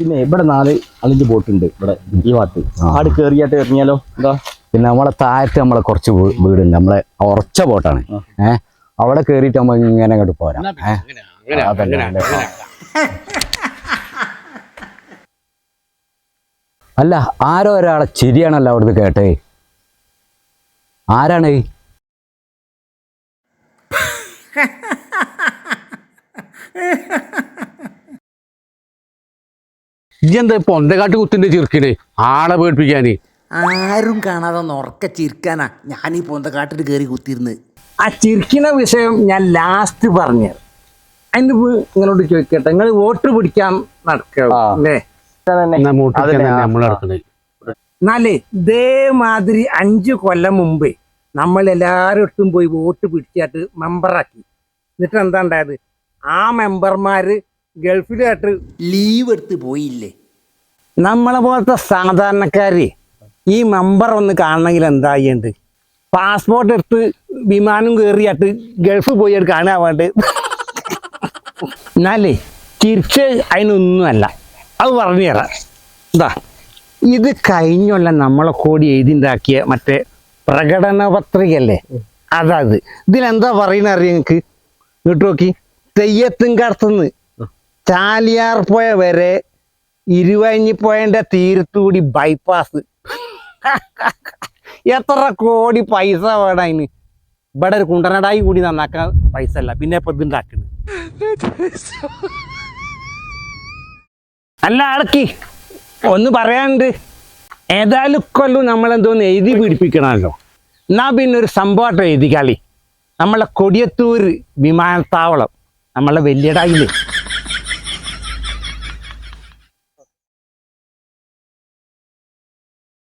പിന്നെ ഇവിടെ 4-5 ബോട്ടുണ്ട് ഇവിടെ ഈ ഭാഗത്ത്. ആട് കേറിയാട്ട് ഇറങ്ങിയാലോ എന്താ? പിന്നെ നമ്മളെ താഴത്ത് നമ്മളെ കുറച്ച് വീടുണ്ട്, നമ്മളെ ഉറച്ച ബോട്ടാണ്. അവിടെ കേറിയിട്ട് നമ്മൾ ഇങ്ങനെ അങ്ങോട്ട് പോരാം. അല്ല, ആരോ ഒരാളെ ചിരിയാണല്ലോ അവിടുന്ന് കേട്ടേ. ആരാണ്? ഇതെന്താ പൊന്തക്കാട്ട് കുത്തിന്റെ ചിർക്കിന് ആളെ പേടിപ്പിക്കാന്? ആരും കാണാതെ ഉറക്ക ചിരിക്കാനാ ഞാൻ ഈ പൊന്തക്കാട്ടിൽ കയറി കുത്തിരുന്ന്. ആ ചിരിക്കുന്ന വിഷയം ഞാൻ ലാസ്റ്റ് പറഞ്ഞു. അതിന് നിങ്ങളോട് ചോദിക്കട്ടെ, നിങ്ങൾ വോട്ട് പിടിക്കാൻ നടക്കല്ലേ? എന്നാലേ ഇതേമാതിരി 5 കൊല്ലം മുമ്പേ നമ്മൾ എല്ലാവരും ഒട്ടും പോയി വോട്ട് പിടിച്ചിട്ട് മെമ്പറാക്കി. എന്നിട്ട് എന്താ ഉണ്ടായത്? ആ മെമ്പർമാര് ഗൾഫിലായിട്ട് ലീവ് എടുത്ത് പോയില്ലേ? നമ്മളെ പോലത്തെ സാധാരണക്കാര് ഈ മെമ്പർ ഒന്ന് കാണണമെങ്കിൽ എന്താ ചെയ്യണ്ട്? പാസ്പോർട്ട് എടുത്ത് വിമാനം കയറിയായിട്ട് ഗൾഫ് പോയി കാണാൻ വേണ്ടി. എന്നാലേ തിരിച്ച് അതിനൊന്നുമല്ല, അത് പറഞ്ഞു തരാം. എന്താ ഇത് കഴിഞ്ഞല്ല നമ്മളെ കൂടി എഴുതിണ്ടാക്കിയ മറ്റേ പ്രകടന പത്രികയല്ലേ? അതായത് ഇതിലെന്താ പറയുന്ന അറിയാം നിങ്ങൾക്ക്? ഇങ്ങോട്ട് നോക്കി, തെയ്യത്തുംകടത്തുനിന്ന് ചാലിയാർ പുഴ വരെ ഇരുവഴിഞ്ഞിപ്പുഴൻ്റെ തീരത്തുകൂടി ബൈപ്പാസ്. എത്ര കോടി പൈസ വേണം അതിന്? ഇവിടെ ഒരു കുണ്ടനടായി കൂടി നന്നാക്കാൻ പൈസ അല്ല, പിന്നെ ഇപ്പൊ ഇതുണ്ടാക്കുന്നത്. അല്ല അടക്കി ഒന്ന് പറയാനുണ്ട്. ഏതായാലും കൊല്ലം നമ്മളെന്തോന്ന് എഴുതി പിടിപ്പിക്കണമല്ലോ. എന്നാ പിന്നെ ഒരു സംഭവമായിട്ട് എഴുതിക്കാളി. നമ്മളെ കൊടിയത്തൂർ വിമാനത്താവളം, നമ്മളെ വലിയടായില്ലേ,